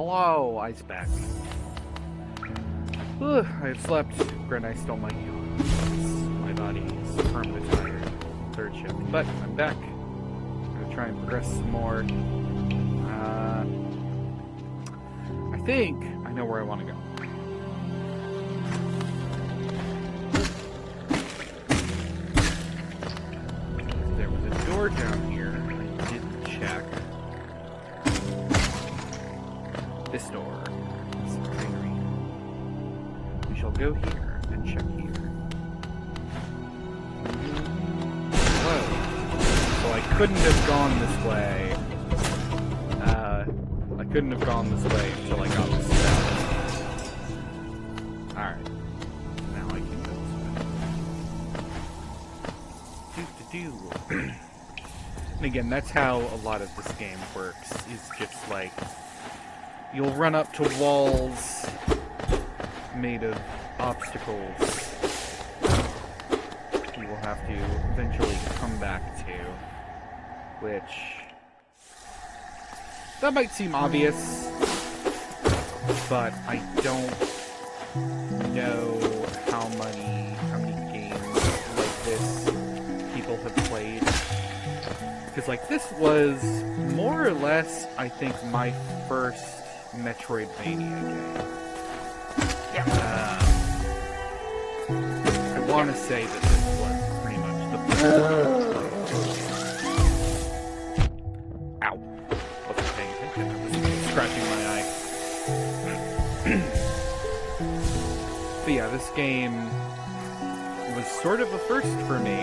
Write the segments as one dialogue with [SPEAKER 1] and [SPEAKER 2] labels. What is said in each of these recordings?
[SPEAKER 1] Hello, Ice back. I've slept. Granted, I stole my yawn. My body is permanently tired. Third shift. But I'm back. I'm gonna try and progress some more. I think I know where I want to go. There was a door down here. I didn't check. This door is greenery. We shall go here and check here. Whoa. So I couldn't have gone this way. I couldn't have gone this way until I got this spell. Alright. Now I can go this way. Do. And again, that's how a lot of this game works, is just like you'll run up to walls made of obstacles you will have to eventually come back to, which that might seem obvious, but I don't know how many games like this people have played. Because like this was more or less, I think, my first Metroidvania game. Yeah. I want to say that this was pretty much the first. Ow. Wasn't paying attention. I was scratching my eye. But yeah, this game was sort of a first for me.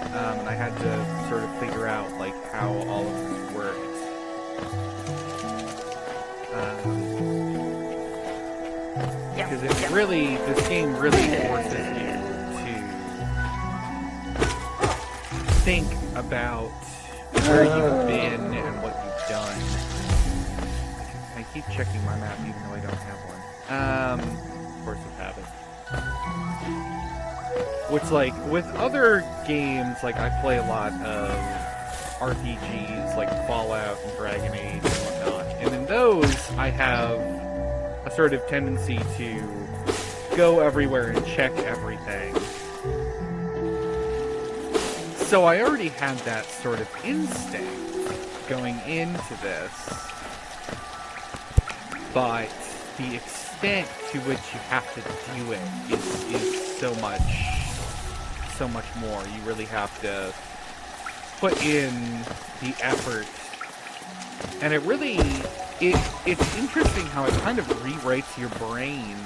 [SPEAKER 1] And I had to sort of figure out like how all of this worked. Because this game really forces you to think about where you've been and what you've done. I keep checking my map even though I don't have one. Force of habit. Which, like, with other games, like, I play a lot of RPGs, like Fallout and Dragon Age and whatnot. And in those, I have a sort of tendency to go everywhere and check everything. So I already had that sort of instinct going into this. But the extent to which you have to do it is so much more. You really have to put in the effort. And it really, it's interesting how it kind of rewrites your brain.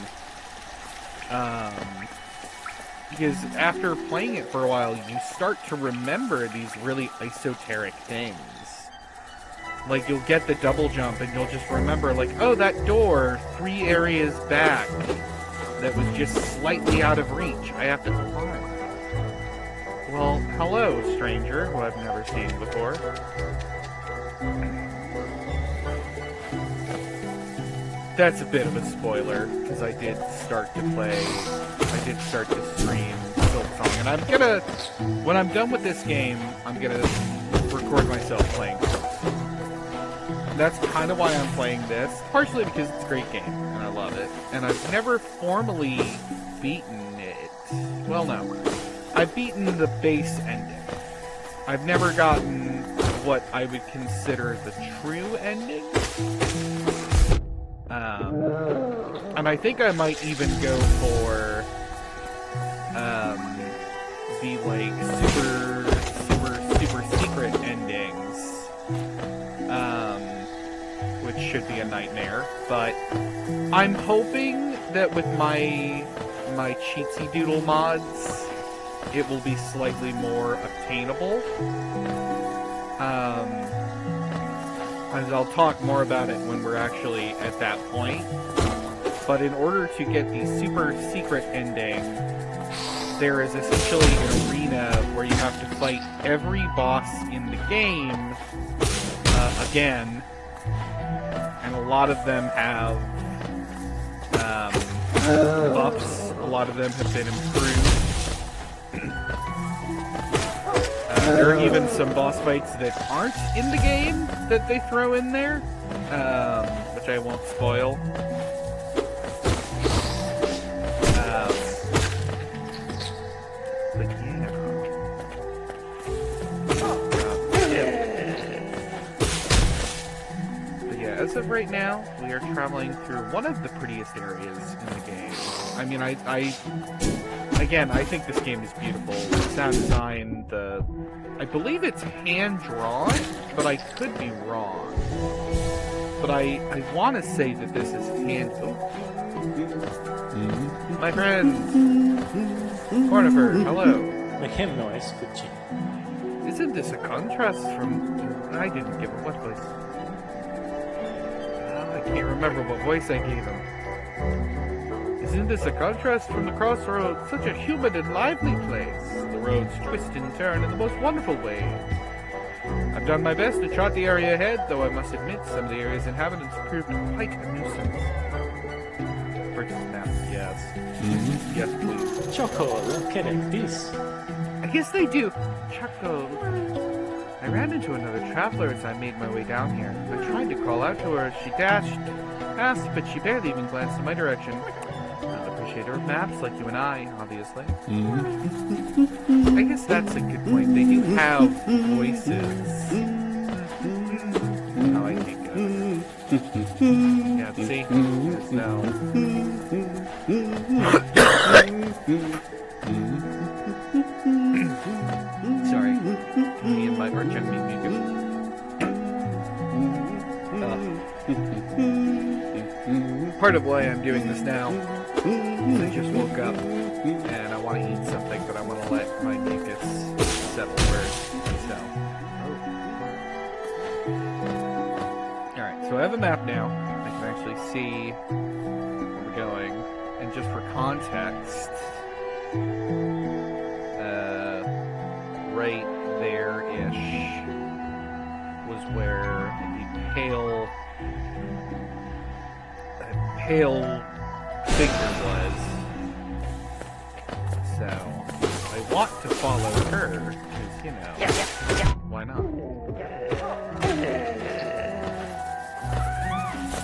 [SPEAKER 1] Because after playing it for a while, you start to remember these really esoteric things. Like, you'll get the double jump and you'll just remember, like, oh, that door 3 areas back that was just slightly out of reach. I have to climb. Well, hello, stranger, who I've never seen before. That's a bit of a spoiler, because I did start to stream Silksong, and I'm gonna, when I'm done with this game, I'm gonna record myself playing Silksong. That's kind of why I'm playing this, partially because it's a great game, and I love it. And I've never formally beaten it. Well, no. I've beaten the base ending. I've never gotten what I would consider the true ending. And I think I might even go for the like super secret endings, which should be a nightmare. But I'm hoping that with my cheatsy doodle mods, it will be slightly more obtainable. And I'll talk more about it when we're actually at that point. But in order to get the super secret ending, there is essentially an arena where you have to fight every boss in the game again. And a lot of them have buffs. A lot of them have been improved. There are even some boss fights that aren't in the game that they throw in there, which which I won't spoil. But yeah. But yeah, as of right now, we are traveling through one of the prettiest areas in the game. I mean, again, I think this game is beautiful. The sound design, I believe it's hand-drawn, but I could be wrong. But I want to say that this is hand... Oh. My friends! Cornifer, hello.
[SPEAKER 2] Make him noise, good G.
[SPEAKER 1] Isn't this a contrast from... I didn't give him what voice. I can't remember what voice I gave him. Isn't this a contrast from the crossroads? Such a humid and lively place. The roads twist and turn in the most wonderful way. I've done my best to chart the area ahead, though I must admit some of the area's inhabitants proved quite a nuisance. Purchase map, yes. Yes, please.
[SPEAKER 2] Choco, look at it, this.
[SPEAKER 1] I guess they do. Choco. I ran into another traveler as I made my way down here. I tried to call out to her. She dashed past, but she barely even glanced in my direction. Not an appreciator of maps like you and I, obviously. I guess that's a good point. They do have voices. Oh, I can't get it. Yeah, see? There's no... Sorry. Me and my arch enemy music. Part of why I'm doing this now is I just woke up and I want to eat something, but I want to let my mucus settle first. So, alright, so I have a map now. I can actually see where we're going. And just for context, right there-ish was where the pale figure was. So, I want to follow her, because, you know, why not?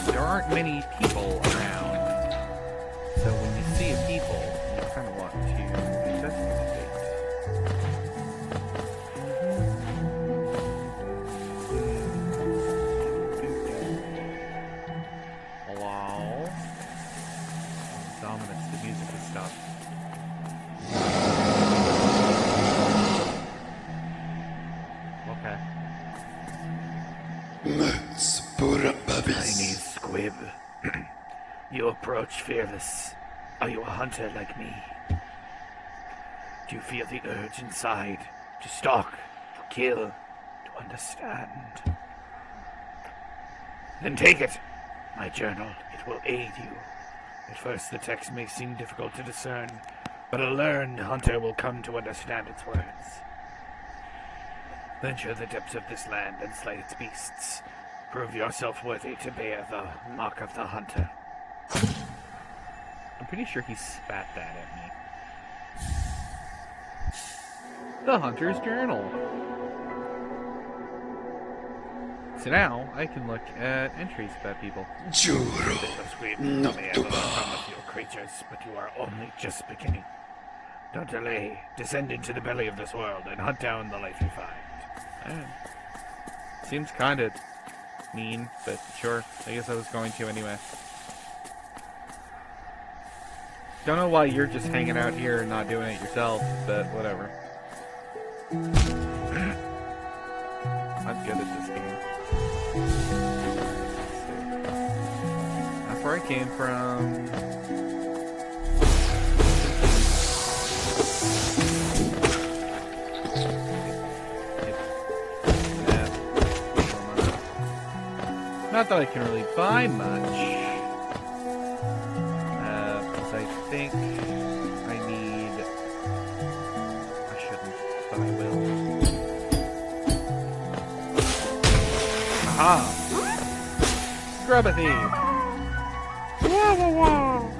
[SPEAKER 1] There aren't many people around, so when you see a people, you kind of want to investigate. Hello? Dominus, the music has stopped. Okay. Tiny squib. You approach fearless. Are you a hunter like me? Do you feel the urge inside to stalk, to kill, to understand? Then take it, my journal. It will aid you. At first the text may seem difficult to discern, but a learned hunter will come to understand its words. Venture the depths of this land and slay its beasts. Prove yourself worthy to bear the mark of the hunter. I'm pretty sure he spat that at me. The Hunter's Journal. So now, I can look at entries about people.
[SPEAKER 3] Juro.
[SPEAKER 1] Not may ever come with your creatures, but you are only just beginning. Don't delay. Descend into the belly of this world and hunt down the life you find. Seems kinda mean, but sure. I guess I was going to anyway. Don't know why you're just hanging out here and not doing it yourself, but whatever. I'm good at this game. That's where I came from. Not that I can really buy much. Because I think I need... I shouldn't, but I will. Aha! Grab a thief! Whoa, whoa, whoa!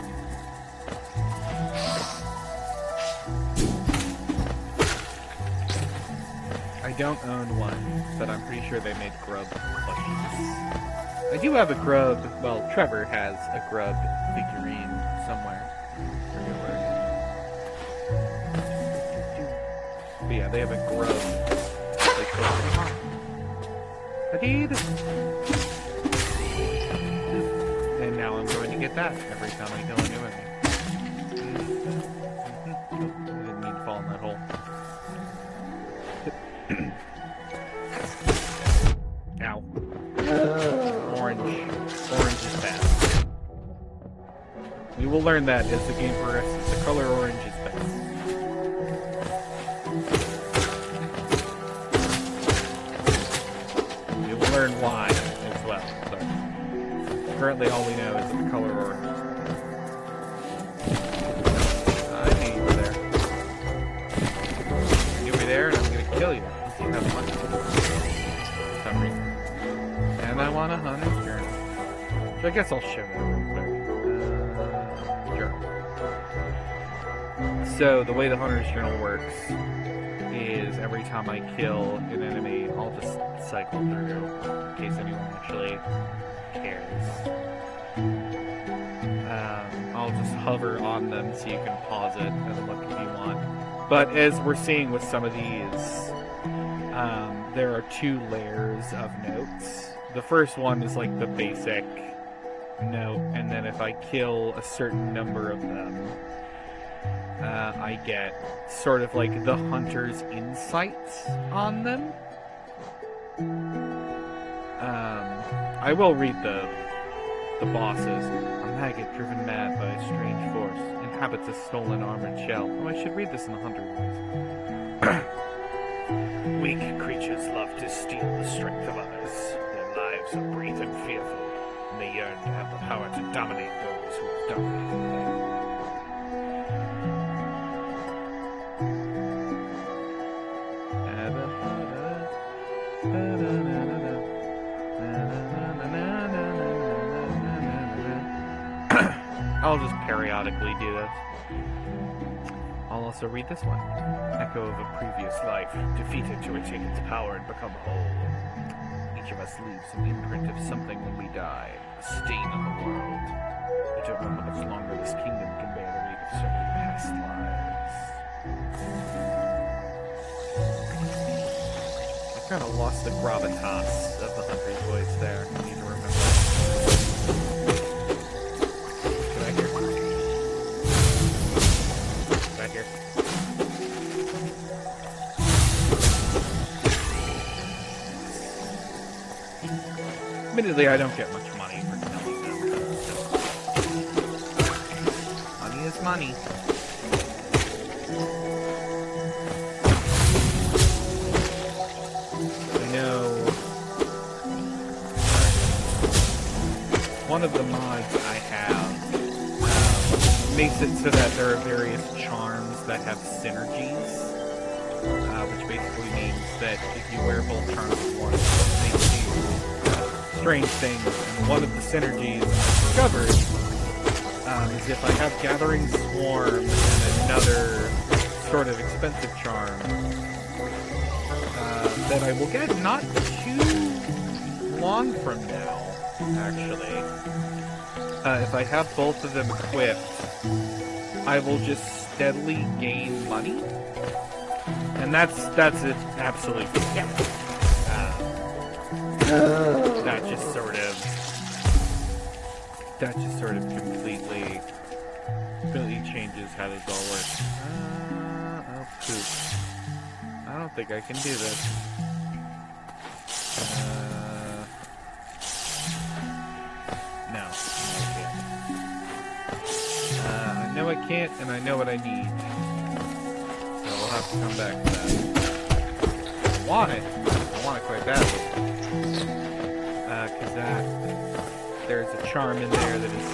[SPEAKER 1] I don't own one, but I'm pretty sure they made grub plushies. I do have a grub. Well, Trevor has a grub figurine somewhere. I forget where it is. But yeah, they have a grub. They call it Hadid. And now I'm going to get that every time I kill a new enemy. I didn't mean to fall in that hole. Ow. Orange is bad. We will learn that as the game progresses. The color orange is best. We will learn why as well. But currently all we know is the color orange. I knew you were there. You were there and I'm going to kill you. You have money. For some reason. And I want a hunter's journal. So I guess I'll show it real quick. Journal. So the way the hunter's journal works is every time I kill an enemy, I'll just cycle through in case anyone actually cares. I'll just hover on them so you can pause it and look if you want. But as we're seeing with some of these, there are 2 layers of notes. The first one is like the basic note, and then if I kill a certain number of them, I get sort of like the hunter's insights on them. I will read the bosses. A maggot driven mad by a strange force inhabits a stolen armored shell. Oh, I should read this in the hunter voice. Weak creatures love to steal the strength of others. Their lives are brief and fearful, and they yearn to have the power to dominate those who have dominated them. I'll just periodically do this. I'll also read this one. Echo of a previous life, defeated to retake its power and become whole. Each of us leaves an imprint of something when we die, a stain on the world. I don't know how much longer this kingdom can bear the weight of so many past lives. I kind of lost the gravitas of the hunter's voice there. I need to remember. Back here. Admittedly, I don't get much money for killing them. Money is money. I know one of the mods I have makes it so that there are various charms that have synergies, which basically means that if you wear both charms at once, they do strange things. And one of the synergies I discovered is if I have Gathering Swarm and another sort of expensive charm, that I will get not too long from now, actually. If I have both of them equipped, I will just steadily gain money, and that's an absolute scam. That just sort of completely changes how this all works. Oh poop! I don't think I can do this. No. I know I can't, and I know what I need. So we'll have to come back to that. I want it. I want it quite badly. Because there's a charm in there that is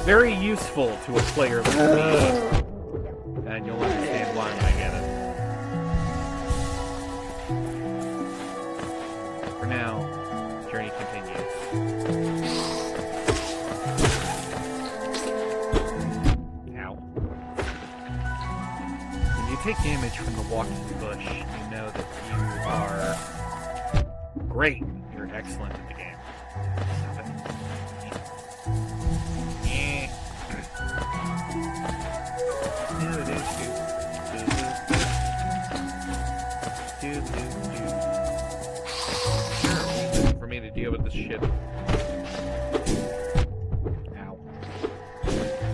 [SPEAKER 1] very useful to a player like me. And you'll understand why when I get it. For now, the journey continues. Take damage from the walking bush, you know that you are great. You're excellent at the game.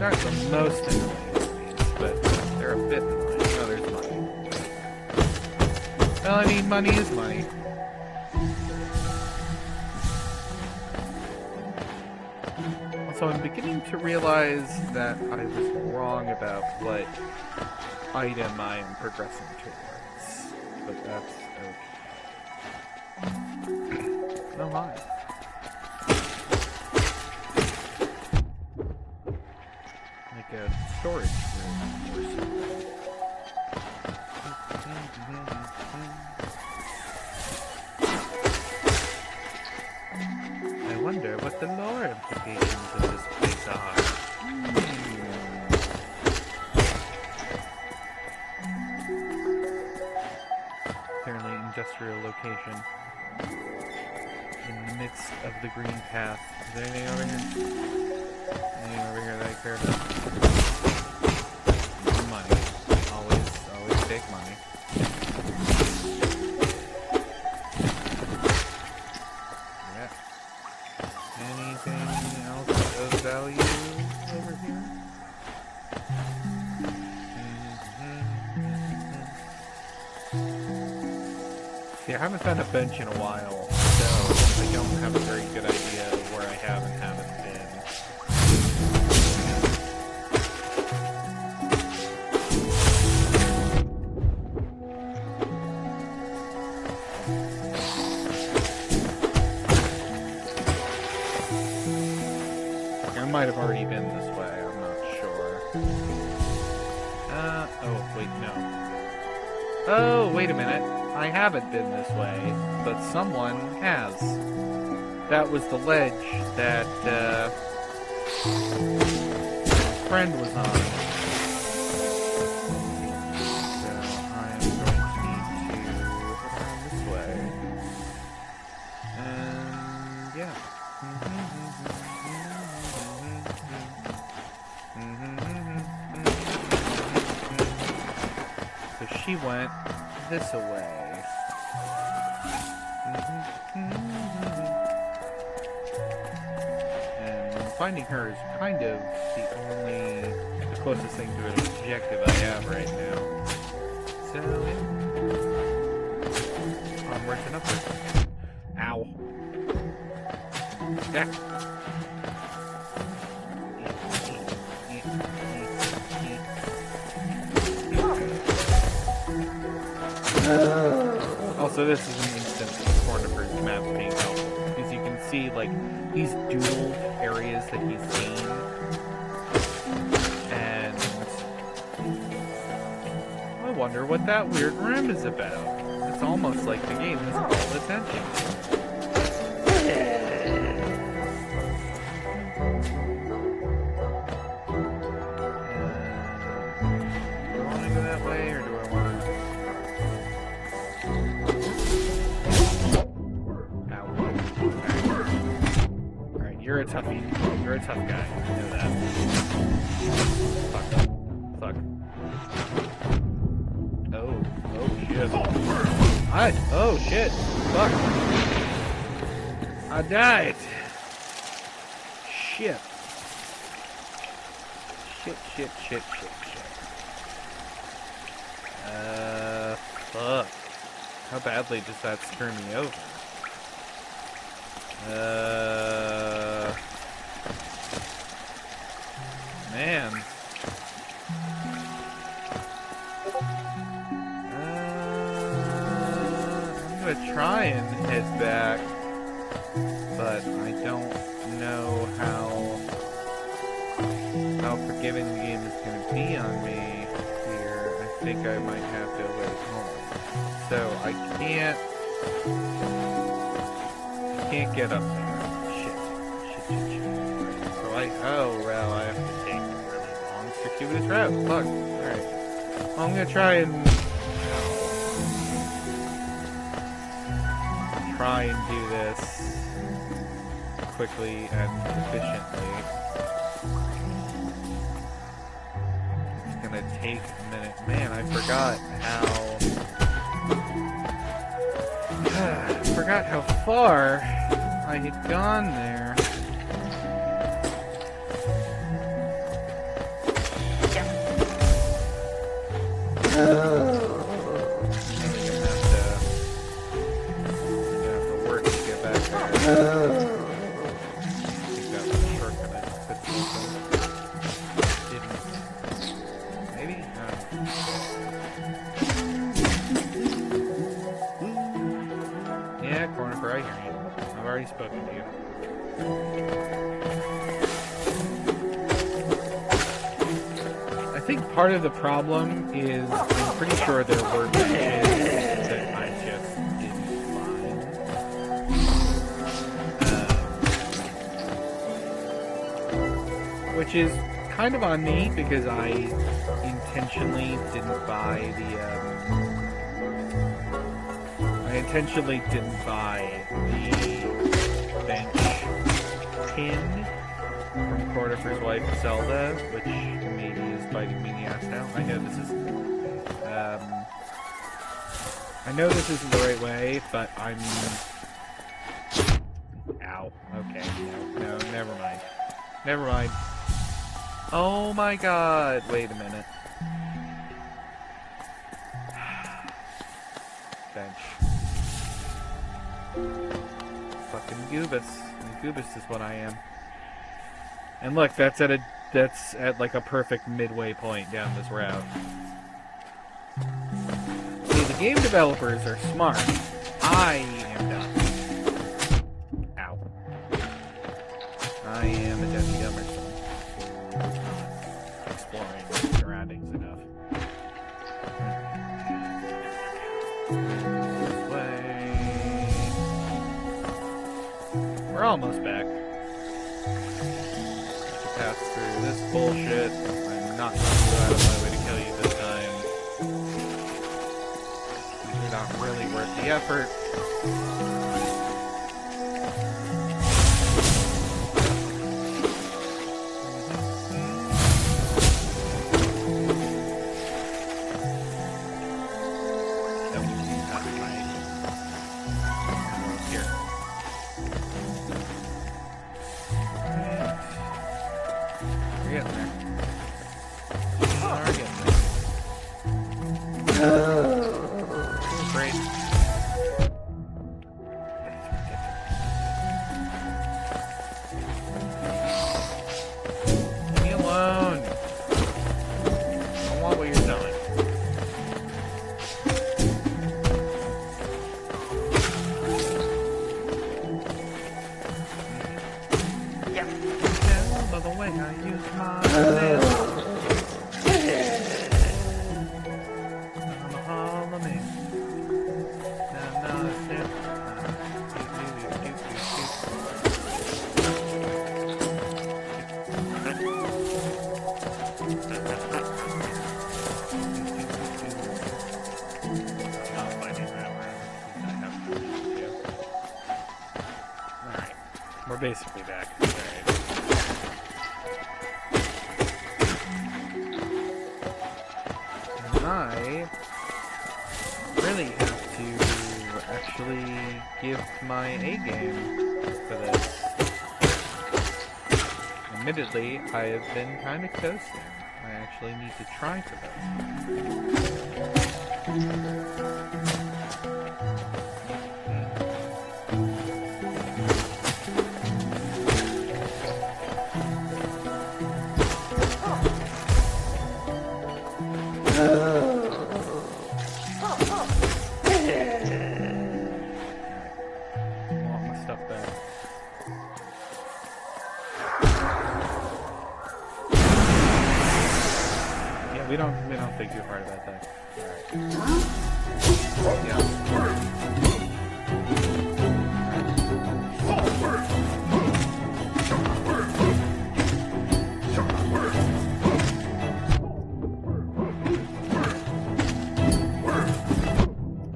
[SPEAKER 1] aren't the most annoying enemies, but they're a bit annoying. Oh, there's money. Well, I mean, money is money. Also, I'm beginning to realize that I was wrong about what item I am progressing towards. But that's okay. Oh my. Like a storage room or something. I wonder what the lore implications of this place are. Apparently industrial location. In the midst of the green path. Is there anything over here? Anything over here that I care about? Money. Always take money. Yeah. Anything else of value over here? See, I haven't found a bench in a while, so I don't have a very good idea of where I have and haven't been. I might have already been this way, I'm not sure. Oh, wait, no. Oh, wait a minute. I haven't been this way, but someone has. That was the ledge that, my friend was on. So, I'm going to need to head around this way. And, yeah. So she went this away. And finding her is kind of the closest thing to an objective I have right now. So, yeah. Onwards and upwards. Ow. Yeah. Also, this is an instance of corner for map being helpful, because you can see, like, he's doodled areas that he's seen, and I wonder what that weird room is about. It's almost like the game has all attention. Do I want to go that way, or do I want to... You're a toughie. You're a tough guy. I know that. Fuck. Fuck. Oh. Oh, shit. Oh, shit. Fuck. I died. Shit. Shit. Fuck. How badly does that screw me over? Man. I'm gonna try and head back, but I don't know how forgiving the game is gonna be on me here. I think I might have to wait home. So I can't get up there. Shit. So well, I have to take a really long, circuitous route. Fuck. Alright. Well, I'm gonna try and do this quickly and efficiently. It's gonna take a minute. Man, I forgot how far I had gone there. work to get back there. I think that was a shortcut I could didn't. Maybe? Yeah, Cornifer, I hear you. I've already spoken to you. I think part of the problem is I'm pretty sure there were matches that I just didn't find. Which is kind of on me because I intentionally didn't buy the bench pin from Cornifer's wife Zelda, which maybe is biting me in the ass now. I know this isn't the right way, but I'm... Ow. Okay, no, never mind. Never mind. Oh my god, wait a minute. Bench. Fucking Goobus. And Goobus is what I am. And look, that's at like a perfect midway point down this route. See, the game developers are smart. I am dumb. Ow. I am a Debbie Dummerson who's not exploring the surroundings enough. This way. We're almost back. Pass through this bullshit. I'm not going to go out of my way to kill you this time. These are not really worth the effort. Great. Leave me alone. I don't want what you're selling. Yep. Tell by the way I use my nails. We're basically back. Alright. And I really have to actually give my A game for this. Admittedly, I have been kind of coasting. I actually need to try for this. We don't think too hard about that. Alright. Yeah.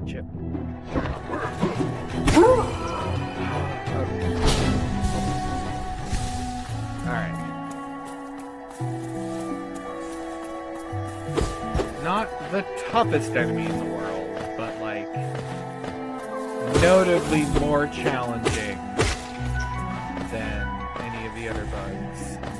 [SPEAKER 1] Chip. Alright. Not the toughest enemy in the world, but like notably more challenging than any of the other bugs in the area.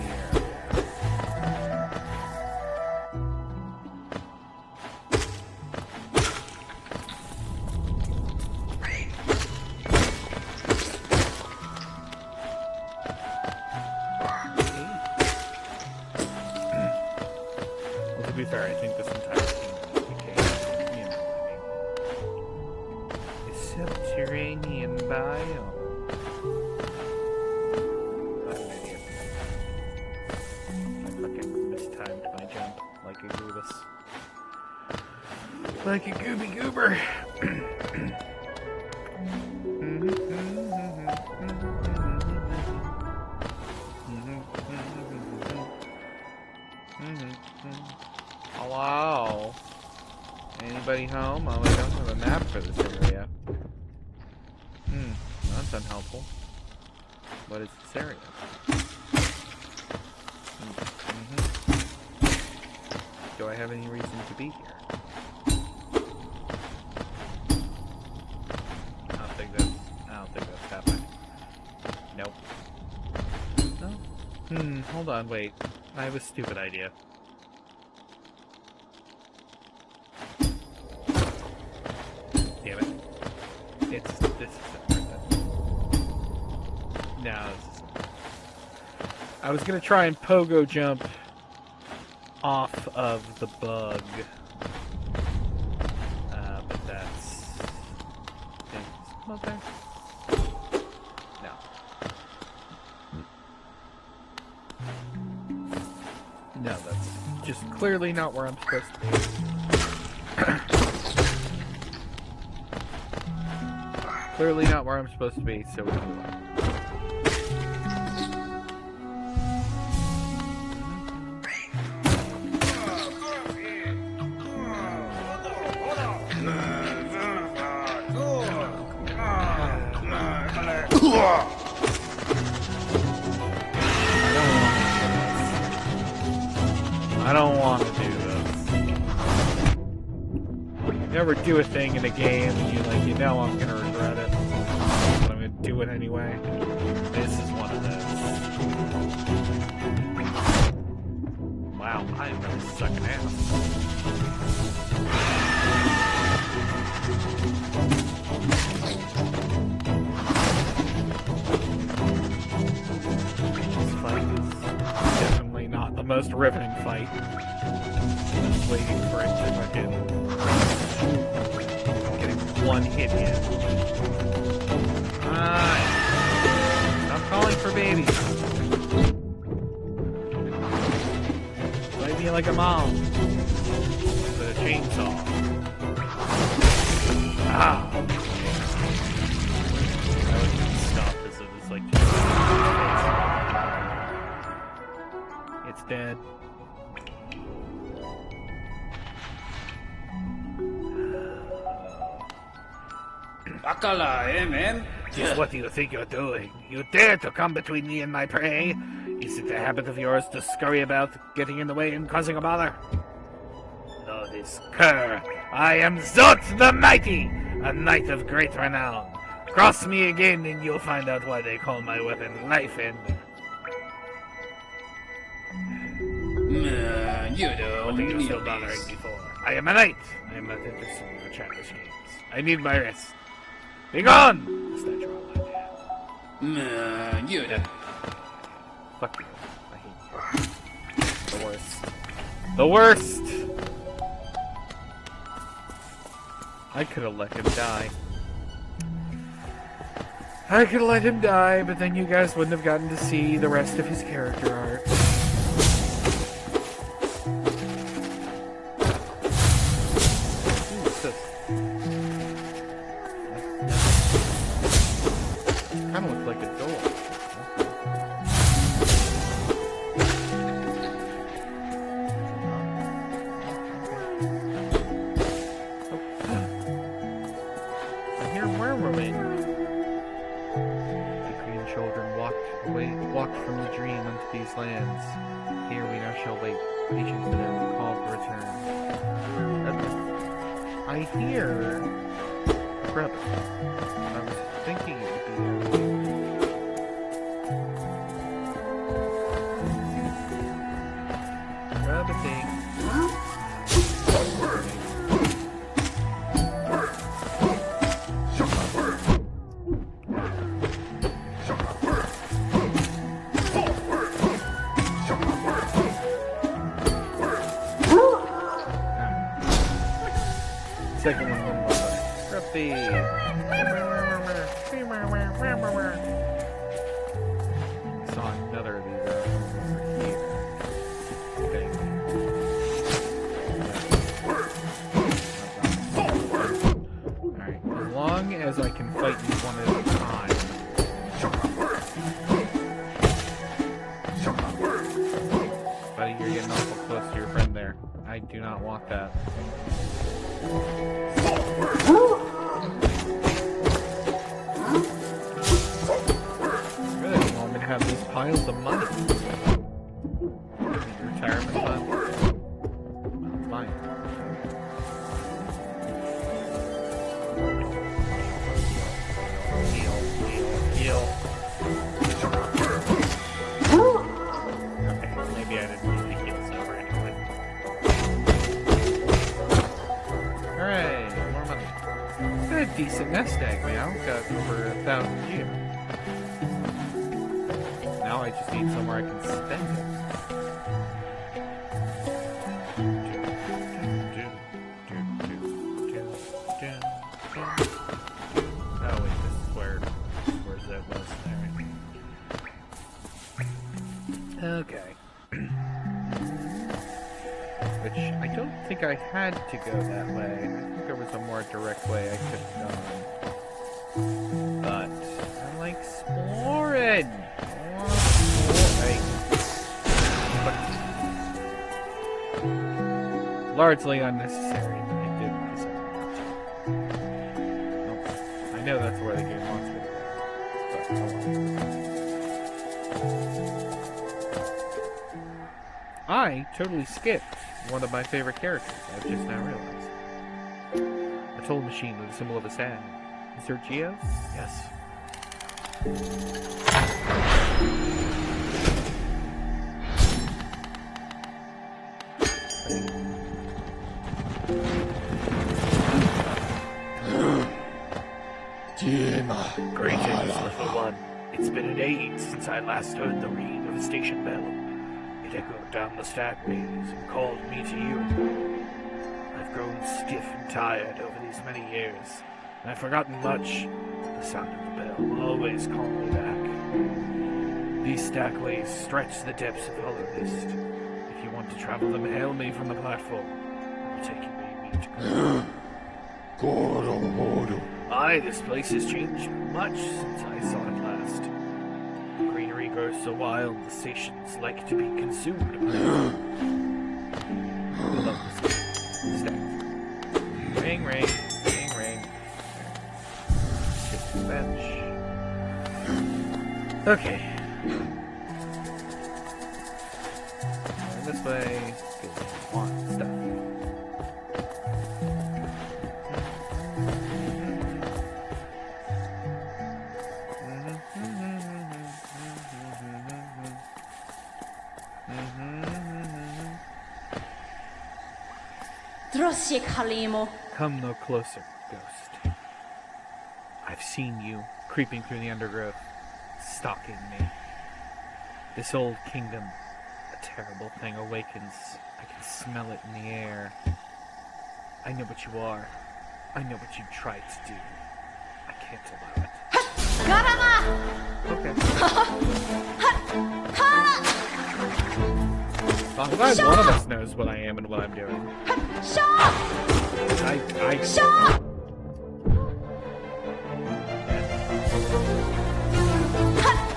[SPEAKER 1] like a goobus. Like a gooby goober. Hello? Anybody home? Oh, I don't have a map for this area. That's unhelpful. What is this area? Do I have any reason to be here? I don't think that's happening. Nope. No? Hold on, wait. I have a stupid idea. Damn it. This isn't worth it. No, this isn't. I was gonna try and pogo jump off of the bug. But that's... Okay. No. No, that's just clearly not where I'm supposed to be. Clearly not where I'm supposed to be, so we move on. I don't want to do this. You ever do a thing in a game and you know I'm gonna regret it, but I'm gonna do it anyway. This is one of those. Wow, I am really sucking ass. This fight is definitely not the most riveting fight. I'm just waiting for it to fucking getting one hit in. Stop calling for babies. Play me like a mom with a chainsaw. Ah! I would stop this if it's like just... It's dead.
[SPEAKER 3] Bacala, man?
[SPEAKER 1] Just what do you think you're doing? You dare to come between me and my prey? Is it a habit of yours to scurry about, getting in the way and causing a bother? Know this cur. I am Zot the Mighty, a knight of great renown. Cross me again and you'll find out why they call my weapon Life Ender.
[SPEAKER 3] You know,
[SPEAKER 1] What are you still bothering me for? I am a knight. I am not interested in your childish games. I need my rest. Be gone! Statue of
[SPEAKER 3] you know.
[SPEAKER 1] Fuck you. I hate you. The worst. The worst! I could have let him die. I could have let him die, but then you guys wouldn't have gotten to see the rest of his character art. Kind of looks like a door. I hear mermaid. The Korean children walked from the dream unto these lands. Here we now shall wait, patient for their call for return. I hear brother. I was thinking it would be there. Rabbit. Second one. Scruffy. I saw another of these over here. Okay. Buddy, you're getting awful close to your friend there. I do not want that. You really don't want me to have these piles of money. Retirement fund? Well, fine. Heal. Okay, maybe I didn't need to heal over anyway. Alright, more money. Got a decent nest egg now. Got over 1,000 gear. Now I just need somewhere I can spend it. Oh wait, this is where that was. Alright. Okay. Which I don't think I had to go that way. I think there was a more direct way I could have gone. But I like exploring. Largely unnecessary, but I did decide not to. Nope. I know that's where the game wants me to go, but I won't. I totally skipped one of my favorite characters. I've just now realized. A toll machine with a symbol of a sad. Is there Geo? Yes.
[SPEAKER 4] Greetings, little one. It's been an age since I last heard the ring of the station bell. It echoed down the stag maze and called me to you. I've grown stiff and tired over these many years, and I've forgotten much. The sound of the bell will always call me back. These stagways stretch the depths of Hollownist. If you want to travel them, hail me from the platform. I will take you where you need to go. Aye, this place has changed much since I saw it last. Greenery grows so wild, the stations like to be consumed by it. I love this stag. Ring, ring, ring, ring. Sit to the bench. Okay. Going this way, because I want stuff. Come no closer, ghost. I've seen you creeping through the undergrowth, stalking me. This old kingdom, a terrible thing awakens. I can smell it in the air. I know what you are. I know what you tried to do. I can't allow it. Okay. I'm glad one of us knows what I am and what I'm doing.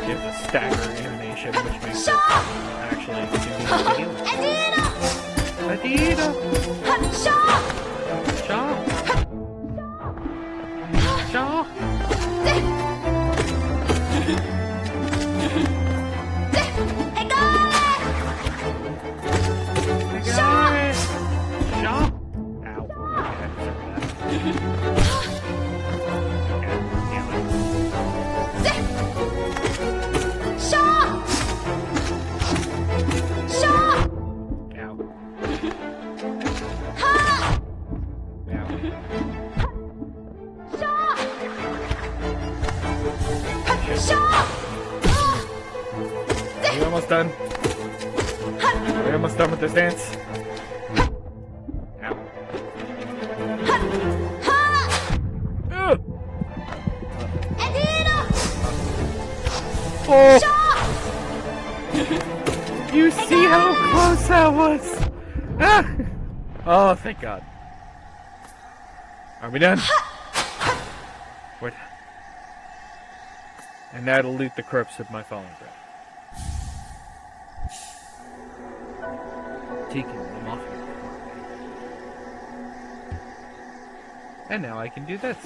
[SPEAKER 4] Give the stagger animation, which makes it actually too easy to Shaw! Are we almost done? Are we almost done with this dance? Ow. Oh! You see how close that was? Ah! Oh, thank God. Are we done? We're done. And now to loot the corpse of my fallen brother.
[SPEAKER 1] taken them off you. And now I can do this.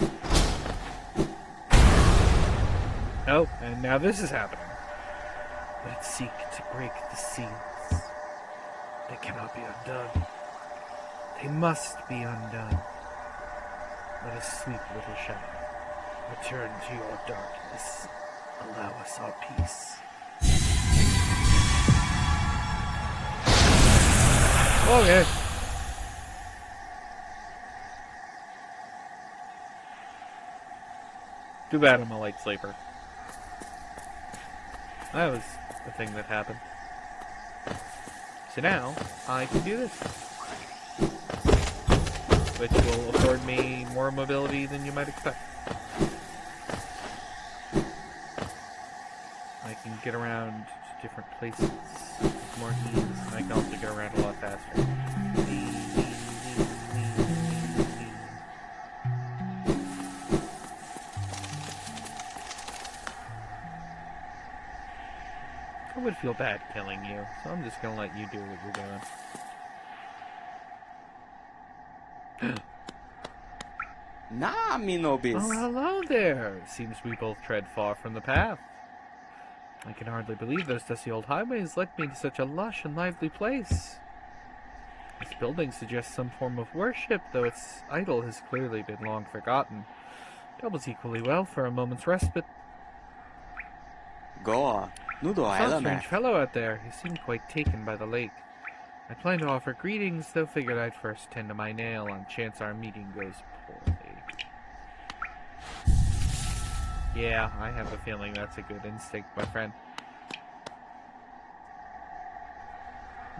[SPEAKER 1] Oh, and now this is happening.
[SPEAKER 4] Let's seek to break the seals. They cannot be undone. They must be undone. Let us sleep, little shadow. Return to your darkness. Allow us our peace.
[SPEAKER 1] Okay. Too bad I'm a light sleeper. That was the thing that happened. So now, I can do this. Which will afford me more mobility than you might expect. I can get around to different places with more ease, and I can also get around a lot faster. I would feel bad killing you, so I'm just gonna let you do what you're doing.
[SPEAKER 5] Nah, me no bis.
[SPEAKER 1] Oh, hello there! Seems we both tread far from the path. I can hardly believe those dusty old highways led me to such a lush and lively place. This building suggests some form of worship, though its idol has clearly been long forgotten. Doubles equally well for a moment's respite.
[SPEAKER 5] Gå. Nu då
[SPEAKER 1] Saw
[SPEAKER 5] är
[SPEAKER 1] a
[SPEAKER 5] det
[SPEAKER 1] strange
[SPEAKER 5] med.
[SPEAKER 1] fellow out there. He seemed quite taken by the lake. I planned to offer greetings, though figured I'd first tend to my nail on chance our meeting goes poorly. Yeah, I have a feeling that's a good instinct, my friend.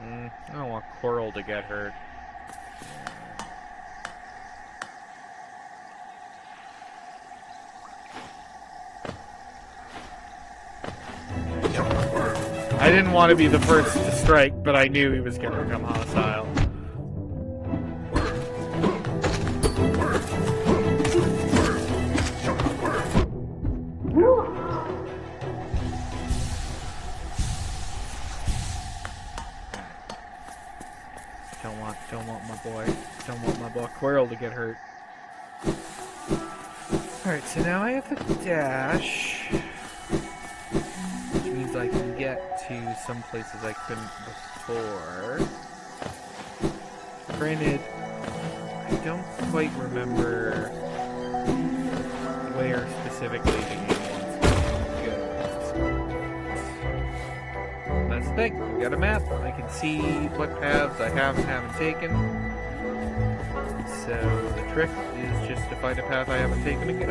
[SPEAKER 1] I don't want Coral to get hurt. I didn't want to be the first to strike, but I knew he was going to become hostile. Don't want my boy Quirrell to get hurt. Alright, so now I have the dash, which means I can get to some places I couldn't before. Granted, I don't quite remember where specifically the game wants me to go. That's the thing, I've got a map, I can see what paths I have and haven't taken. So the trick is just to find a path I haven't taken and go.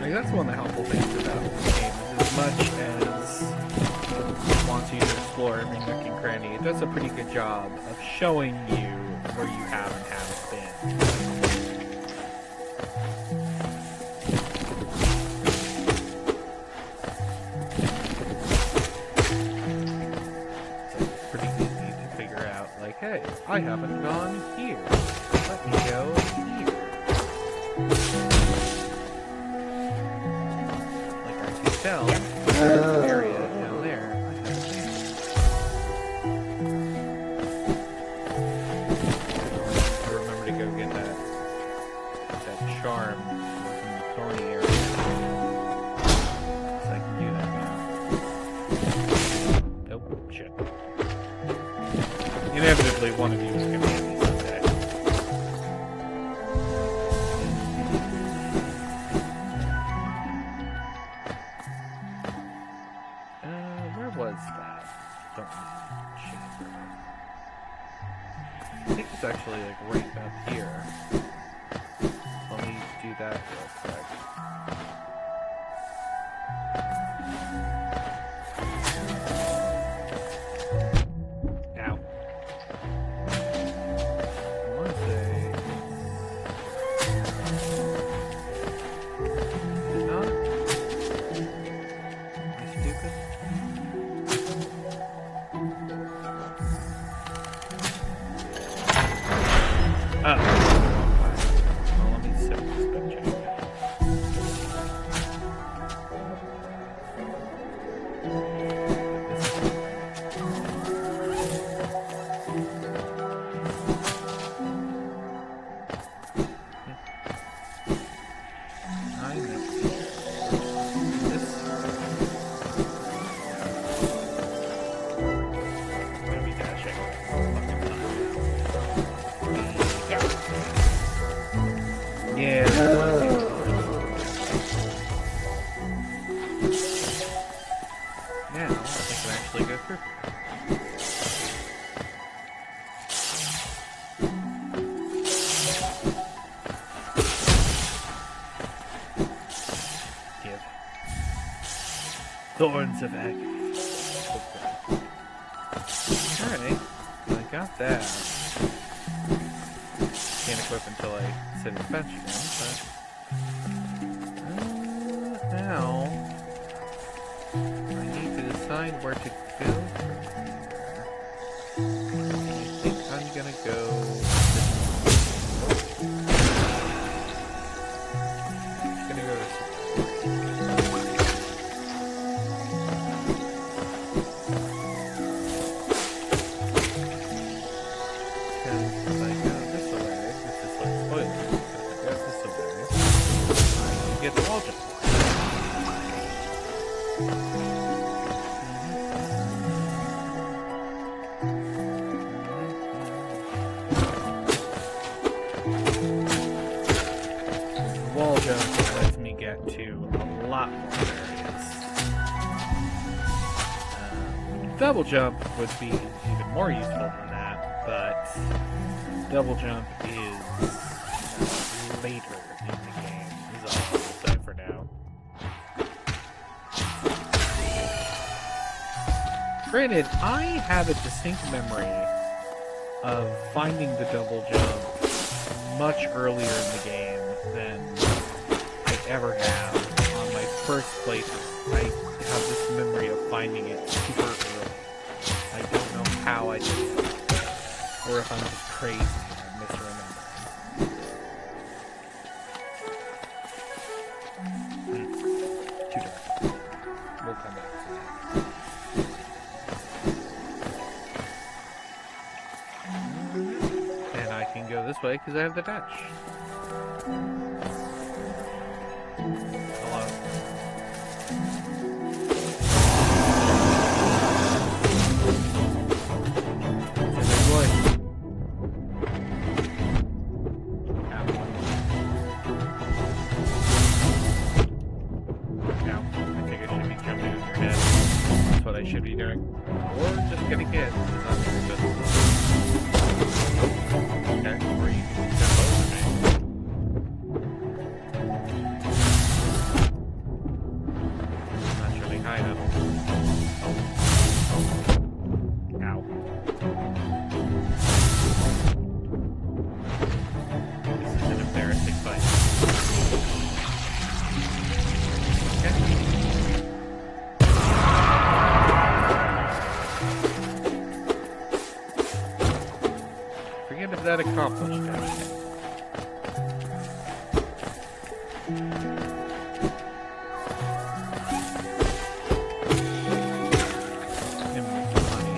[SPEAKER 1] Like, that's one of the helpful things about this game. As much as it wants you to explore every nook and cranny, it does a pretty good job of showing you where you have and haven't been. So it's pretty easy to figure out, like, hey, I haven't gone here. Let me go here. Like I can tell, this area down there, I haven't been. Remember to go get that charm from the thorny area. So I can do that now. Oh, shit. Inevitably, one of you is going to be at me someday. Where was that? Thorny chamber. I think it's actually like right up here. Let me do that real quick. Now. I want to say... Is it not? Am I stupid? Oh. Well, let me set this bench again. Yeah. Now, I can actually go through. Give. Thorns of agony. Alright, I got that. Can't equip until I sit in bench again, but... now... I need to decide where to go from here. I think I'm gonna go... I'm gonna go this way. If I go this way, this is like spoilers. If I go this way, I can get the wall jump. Wall jump lets me get to a lot more areas. Double jump would be even more useful than that, but double jump is later in the game, is all I'll say for now. Granted, I have a distinct memory of finding the double jump much earlier in the game than I ever have on my first playthrough. I have this memory of finding it super early. I don't know how I did it, or if I'm just crazy and I'm misremembering. Too dark. We'll come back to that. And I can go this way because I have the dash. Hello. It's a big boy. Ow. Ow. I think I should be jumping in your head. That's what I should be doing. Or just getting hit. It's not very good. Okay, or you can jump over me. I'm not really high enough. Ow. This is an embarrassing fight. Okay. Forget if that accomplished anything. Give me some money.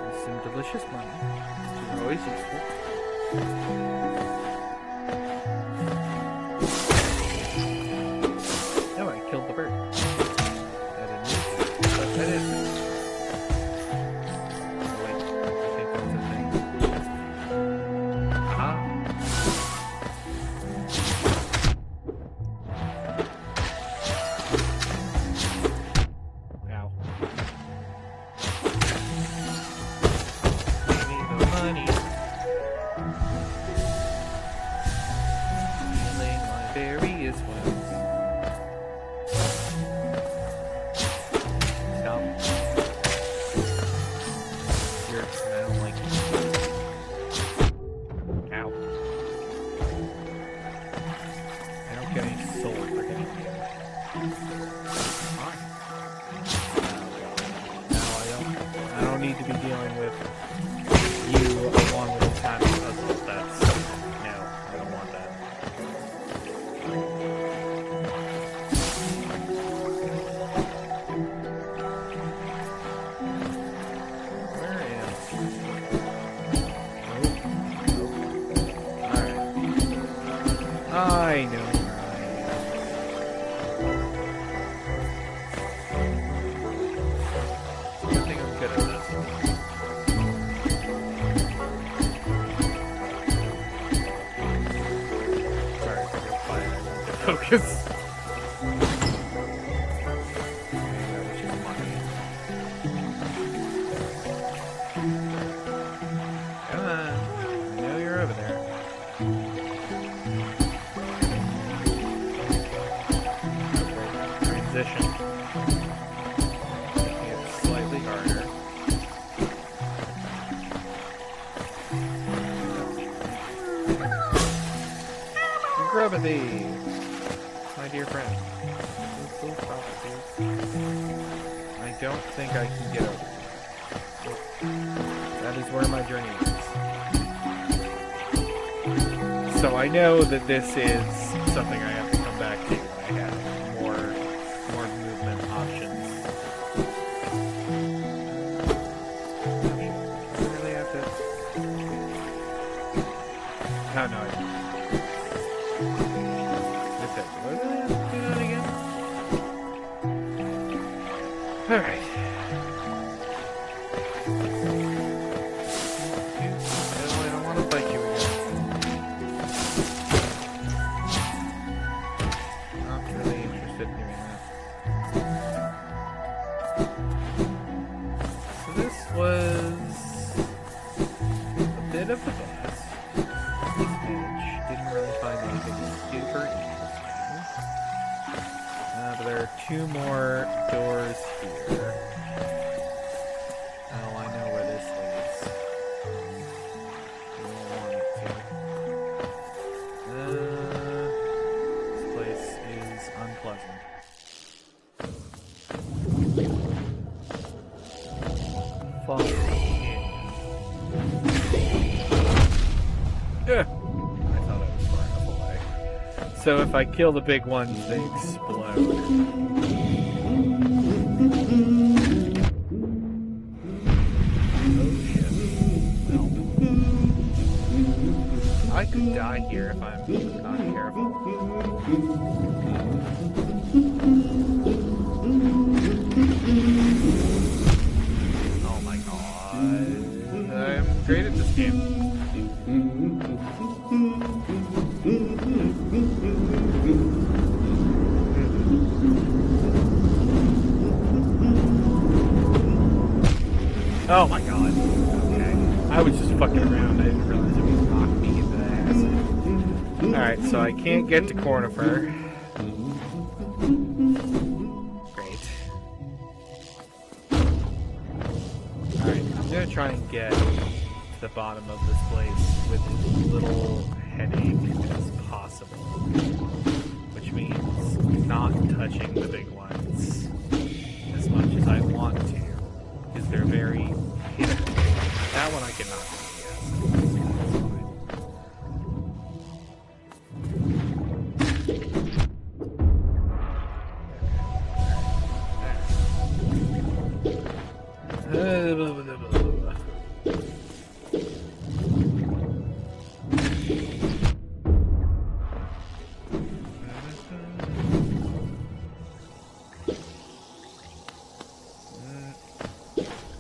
[SPEAKER 1] There's some delicious money, which is always useful. No, I killed the bird. I didn't need to, but I did. Oh, wait, I think that's a thing. Aha. Ow. Give me the money. Feeling my various ones. Stop. Jerks, I don't like it. Ow. I don't get any soul for getting hit. I know where I am. I think I'm good at this. Sorry, if I go quiet, I won't get focus. Come on. I know you're over there. Transition. Making it slightly harder. Grub thee, my dear friend. I don't think I can get over. That is where my journey is. So I know that this is something I have to come back to when I have more movement options. Do I really have to? Oh no, I don't. Do I really have to do that again? Alright. I don't want to fight you again. Not really interested in doing that. So this was a bit of the best. Didn't really find anything super interesting. But there are two more doors here. Oh, I know where this leads. I don't want it to. This place is unpleasant. Follow me. Yeah. I thought I was far enough away. So if I kill the big ones, they explode. Oh shit. No. I could die here if I'm not careful. Oh my god. I'm great at this game. Oh my god. Okay. I was just fucking around. I didn't realize it was knocking me into the acid. Alright, so I can't get to Cornifer. Great. Alright, I'm gonna try and get to the bottom of this place with as little headache as possible. Which means not touching the big ones as much as I want to. Because they're very hidden. That one I can knock out,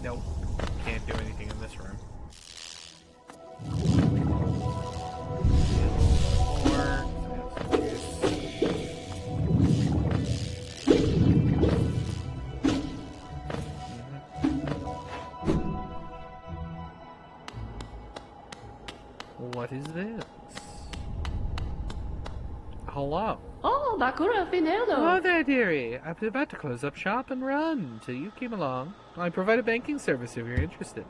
[SPEAKER 1] Nope. Can't do anything in this room. What is this? Hello.
[SPEAKER 5] Oh, Bakura Finello.
[SPEAKER 1] Hello there, dearie. I was about to close up shop and run till you came along. I provide a banking service if you're interested.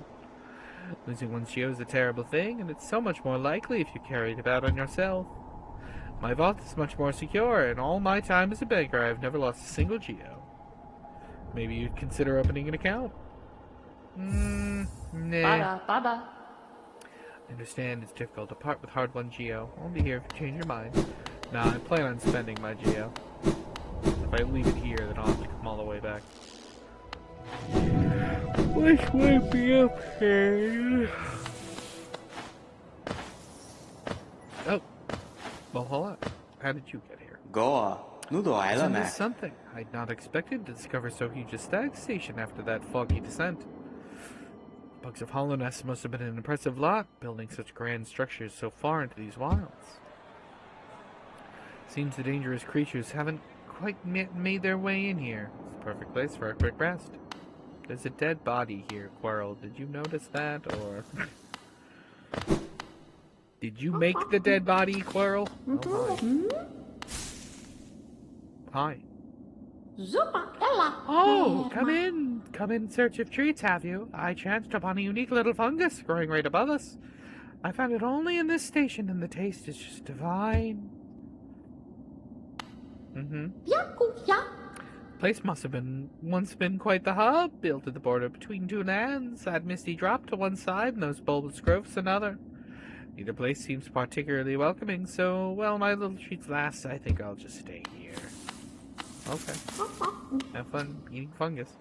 [SPEAKER 1] Losing one's geo is a terrible thing, and it's so much more likely if you carry it about on yourself. My vault is much more secure, and all my time as a banker, I've never lost a single geo. Maybe you'd consider opening an account? Nah.
[SPEAKER 5] Bada.
[SPEAKER 1] I understand it's difficult to part with hard-won geo. I'll be here if you change your mind. Nah, I plan on spending my geo. If I leave it here, then I'll have to come all the way back. Which might be a pain. Oh. Well, hold on. How did you get here?
[SPEAKER 6] 哥啊，你都来了
[SPEAKER 1] Isn't
[SPEAKER 6] 没
[SPEAKER 1] this？ something? I'd not expected to discover so huge a stag station after that foggy descent. Bugs of HollowKnight must have been an impressive lot, building such grand structures so far into these wilds. Seems the dangerous creatures haven't quite made their way in here. It's the perfect place for a quick rest. There's a dead body here, Quirrell. Did you notice that, or... Did you make the dead body, Quirrell? Oh, hi. Hi. Oh, come in. Come in search of treats, have you? I chanced upon a unique little fungus growing right above us. I found it only in this station, and the taste is just divine. Place must have once been quite the hub, built at the border between two lands. That misty drop to one side and those bulbous growths another. Neither place seems particularly welcoming, so, well, my little treats last, I think I'll just stay here. Okay. Have fun eating fungus.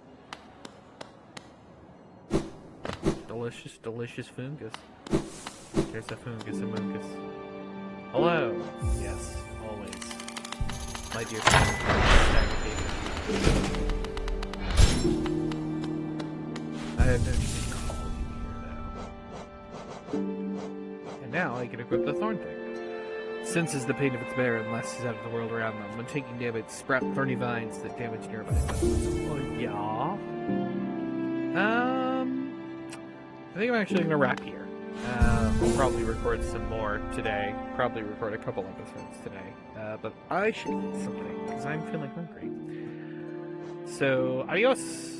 [SPEAKER 1] Delicious, delicious fungus. There's a fungus amungus. Hello. Yes, always. My dear friend. I have no need to call you here, though. And now I can equip the thorn thing. Senses the pain of its bearer and lasts out of the world around them. When taking damage, sprout thorny vines that damage nearby foes. Oh, yeah. I think I'm actually going to wrap here. I'll probably record some more today. Probably record a couple episodes today. But I should eat something, because I'm feeling hungry. So, adios!